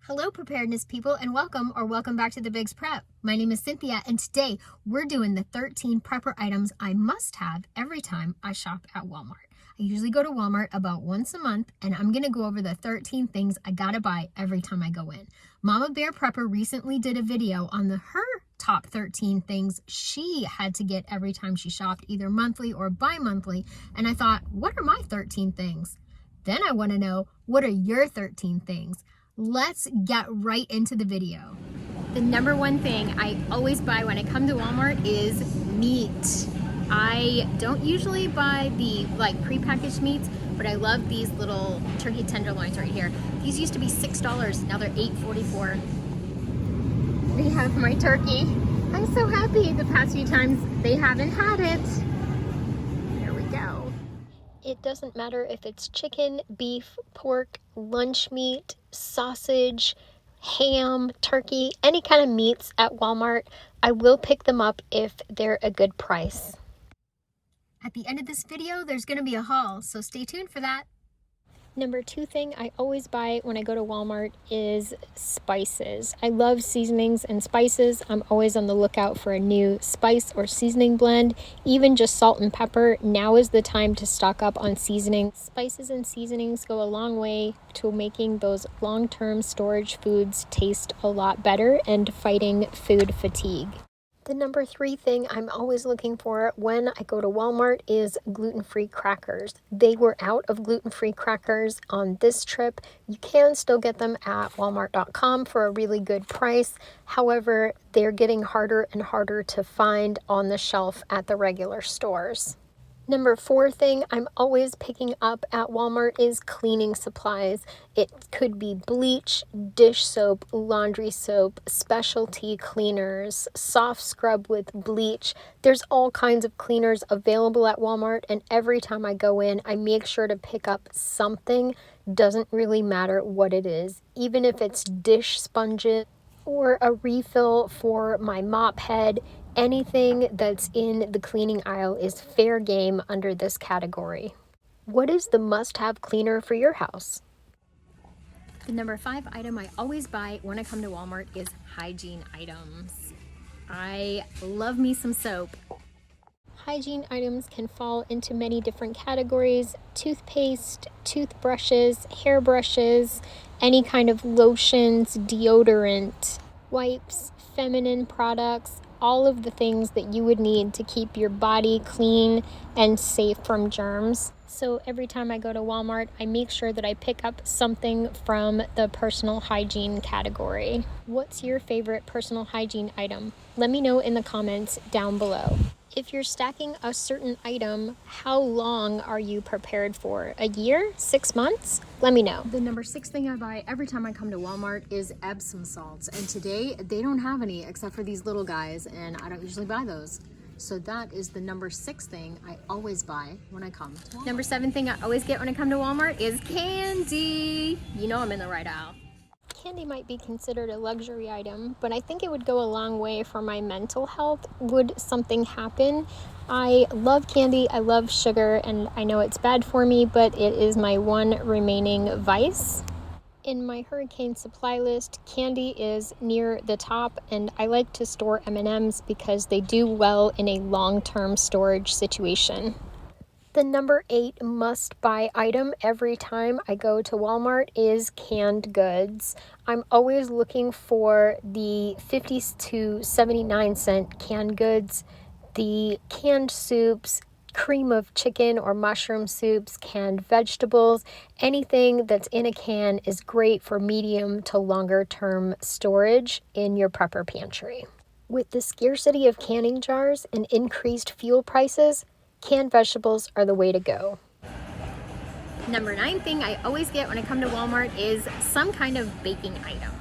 Hello, preparedness people, and welcome back to the Bigs Prep. My name is Cynthia, and today we're doing the 13 prepper items I must have every time I shop at Walmart. I usually go to Walmart about once a month, and I'm gonna go over the 13 things I gotta buy every time I go in. Mama Bear Prepper recently did a video on her top 13 things she had to get every time she shopped, either monthly or bi-monthly, and I thought, what are my 13 things? Then I wanna know, what are your 13 things? Let's get right into the video. The number one thing I always buy when I come to Walmart is meat. I don't usually buy the prepackaged meats, but I love these little turkey tenderloins right here. These used to be $6, now they're $8.44. We have my turkey. I'm so happy the past few times they haven't had it. Here we go. It doesn't matter if it's chicken, beef, pork, lunch meat, sausage, ham, turkey, any kind of meats at Walmart. I will pick them up if they're a good price. At the end of this video, there's going to be a haul, so stay tuned for that. Number two thing I always buy when I go to Walmart is spices. I love seasonings and spices. I'm always on the lookout for a new spice or seasoning blend, even just salt and pepper. Now is the time to stock up on seasoning. Spices and seasonings go a long way to making those long-term storage foods taste a lot better and fighting food fatigue. The number three thing I'm always looking for when I go to Walmart is gluten-free crackers. They were out of gluten-free crackers on this trip. You can still get them at walmart.com for a really good price. However, they're getting harder and harder to find on the shelf at the regular stores. Number four thing I'm always picking up at Walmart is cleaning supplies. It could be bleach, dish soap, laundry soap, specialty cleaners, soft scrub with bleach. There's all kinds of cleaners available at Walmart, and every time I go in, I make sure to pick up something. Doesn't really matter what it is, even if it's dish sponges or a refill for my mop head. Anything that's in the cleaning aisle is fair game under this category. What is the must-have cleaner for your house? The number five item I always buy when I come to Walmart is hygiene items. I love me some soap. Hygiene items can fall into many different categories: toothpaste, toothbrushes, hairbrushes, any kind of lotions, deodorant, wipes, feminine products, all of the things that you would need to keep your body clean and safe from germs. So every time I go to Walmart, I make sure that I pick up something from the personal hygiene category. What's your favorite personal hygiene item? Let me know in the comments down below. If you're stacking a certain item, how long are you prepared for? A year? 6 months? Let me know. The number six thing I buy every time I come to Walmart is Epsom salts. And today they don't have any except for these little guys, and I don't usually buy those. So that is the number six thing I always buy when I come to Walmart. Number seven thing I always get when I come to Walmart is candy. You know I'm in the right aisle. Candy might be considered a luxury item, but I think it would go a long way for my mental health would something happen. I love candy, I love sugar, and I know it's bad for me, but it is my one remaining vice. In my hurricane supply list, candy is near the top, and I like to store M&Ms because they do well in a long-term storage situation. The number 8 must-buy item every time I go to Walmart is canned goods. I'm always looking for the 50 to 79 cent canned goods, the canned soups, cream of chicken or mushroom soups, canned vegetables. Anything that's in a can is great for medium to longer term storage in your prepper pantry. With the scarcity of canning jars and increased fuel prices, canned vegetables are the way to go. Number 9 thing I always get when I come to Walmart is some kind of baking item.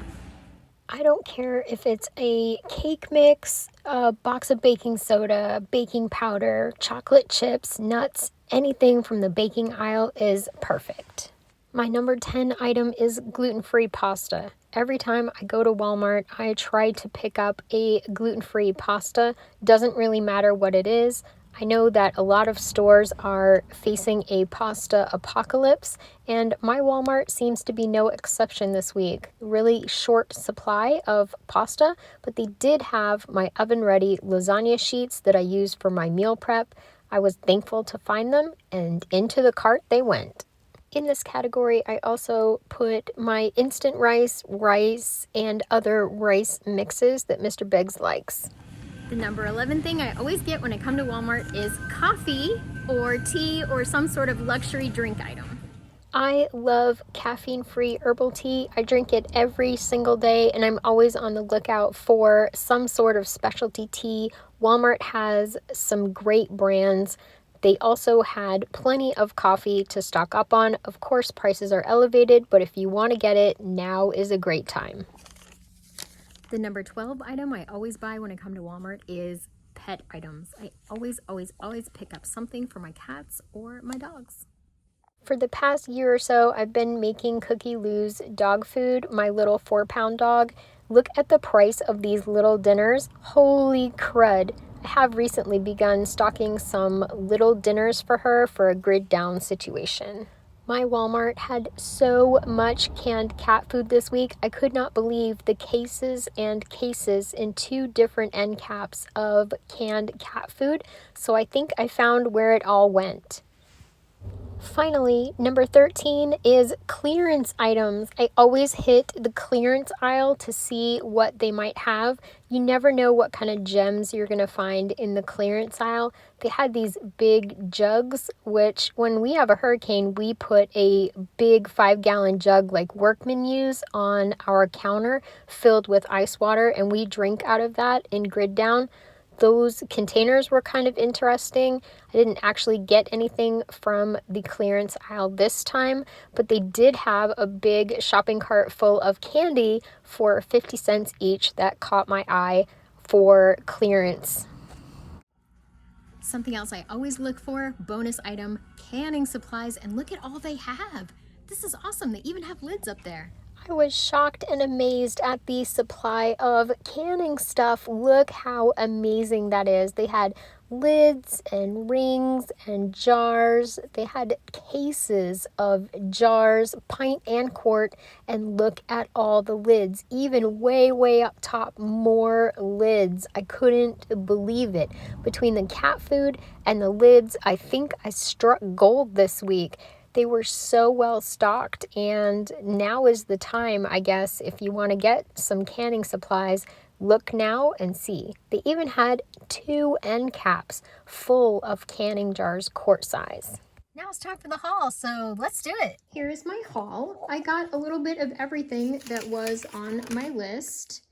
I don't care if it's a cake mix, a box of baking soda, baking powder, chocolate chips, nuts, anything from the baking aisle is perfect. My number 10 item is gluten-free pasta. Every time I go to Walmart, I try to pick up a gluten-free pasta. Doesn't really matter what it is. I know that a lot of stores are facing a pasta apocalypse, and my Walmart seems to be no exception this week. Really short supply of pasta, but they did have my oven-ready lasagna sheets that I use for my meal prep. I was thankful to find them, and into the cart they went. In this category, I also put my instant rice, and other rice mixes that Mr. Biggs likes. The number 11 thing I always get when I come to Walmart is coffee or tea or some sort of luxury drink item. I love caffeine-free herbal tea. I drink it every single day, and I'm always on the lookout for some sort of specialty tea. Walmart has some great brands. They also had plenty of coffee to stock up on. Of course, prices are elevated, but if you want to get it, now is a great time. The number 12 item I always buy when I come to Walmart is pet items. I always pick up something for my cats or my dogs. For the past year or so, I've been making Cookie Lou's dog food, my little 4-pound dog. Look at the price of these little dinners. Holy crud. I have recently begun stocking some little dinners for her for a grid down situation. My Walmart had so much canned cat food this week. I could not believe the cases and cases in 2 different end caps of canned cat food. So I think I found where it all went. Finally, number 13 is clearance items. I always hit the clearance aisle to see what they might have. You never know what kind of gems you're going to find in the clearance aisle. They had these big jugs, which when we have a hurricane, we put a big 5-gallon jug like workmen use on our counter filled with ice water, and we drink out of that in grid down. Those containers were kind of interesting. I didn't actually get anything from the clearance aisle this time, but they did have a big shopping cart full of candy for 50 cents each that caught my eye for clearance. Something else I always look for, bonus item, canning supplies, and look at all they have. This is awesome. They even have lids up there. I was shocked and amazed at the supply of canning stuff. Look how amazing that is. They had lids and rings and jars. They had cases of jars, pint and quart, and look at all the lids. Even way up top, more lids. I couldn't believe it. Between the cat food and the lids, I think I struck gold this week. They were so well stocked, and now is the time, I guess, if you want to get some canning supplies, look now and see. They even had 2 end caps full of canning jars quart size. Now it's time for the haul, so let's do it. Here is my haul. I got a little bit of everything that was on my list.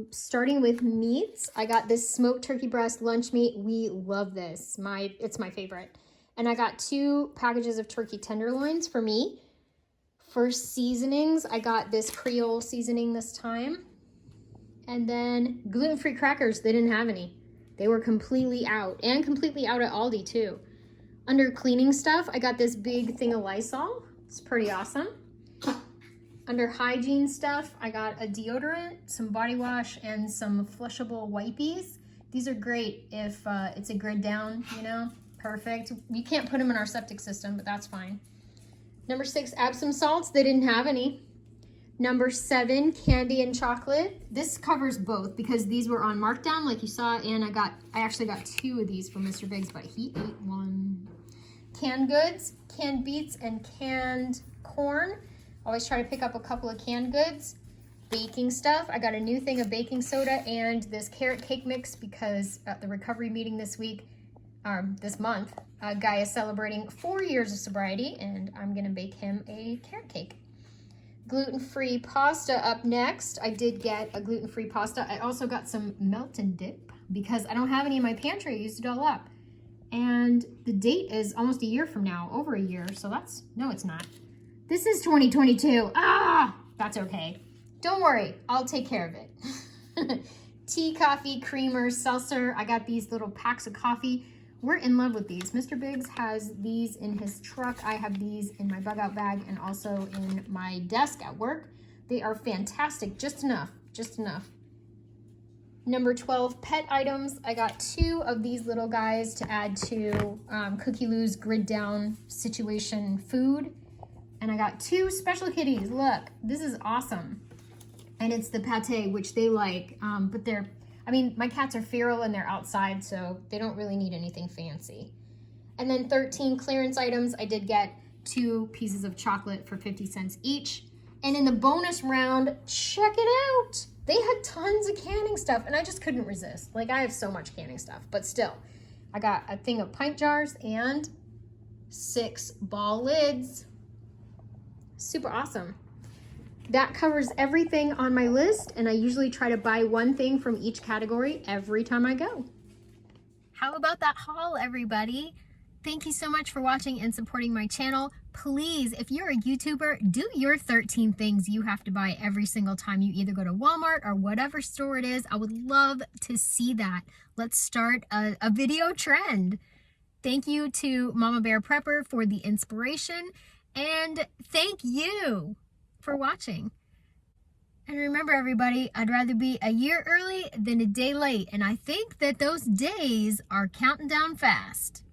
Starting with meats, I got this smoked turkey breast lunch meat. We love this. It's my favorite. And I got 2 packages of turkey tenderloins for me. For seasonings, I got this Creole seasoning this time. And then gluten-free crackers, they didn't have any. They were completely out, and completely out at Aldi too. Under cleaning stuff, I got this big thing of Lysol. It's pretty awesome. Under hygiene stuff, I got a deodorant, some body wash, and some flushable wipies. These are great if it's a grid down, you know. Perfect. You can't put them in our septic system, but that's fine. Number 6, Epsom salts. They didn't have any. Number 7, candy and chocolate. This covers both because these were on markdown, like you saw, and I actually got 2 of these from Mr. Biggs, but he ate 1. Canned goods, canned beets, and canned corn. Always try to pick up a couple of canned goods. Baking stuff. I got a new thing of baking soda and this carrot cake mix because at the recovery meeting this month, a guy is celebrating 4 years of sobriety, and I'm gonna bake him a carrot cake. Gluten-free pasta up next. I did get a gluten-free pasta. I also got some melt and dip because I don't have any in my pantry. I used it all up. And the date is almost a year from now, over a year. So no, it's not. This is 2022. That's okay. Don't worry, I'll take care of it. Tea, coffee, creamer, seltzer. I got these little packs of coffee. We're in love with these. Mr. Biggs has these in his truck. I have these in my bug out bag and also in my desk at work. They are fantastic, just enough. Number 12, pet items. I got 2 of these little guys to add to Cookie Lou's grid down situation food. And I got 2 special kitties. Look, this is awesome. And it's the pate, which they like, but my cats are feral and they're outside, so they don't really need anything fancy. And then 13 clearance items. I did get 2 pieces of chocolate for 50 cents each. And in the bonus round, check it out. They had tons of canning stuff and I just couldn't resist. Like, I have so much canning stuff, but still, I got a thing of pint jars and 6 ball lids. Super awesome. That covers everything on my list, and I usually try to buy one thing from each category every time I go. How about that haul, everybody? Thank you so much for watching and supporting my channel. Please, if you're a YouTuber, do your 13 things you have to buy every single time you either go to Walmart or whatever store it is. I would love to see that. Let's start a video trend. Thank you to Mama Bear Prepper for the inspiration, and thank you for watching. And remember, everybody, I'd rather be a year early than a day late, and I think that those days are counting down fast.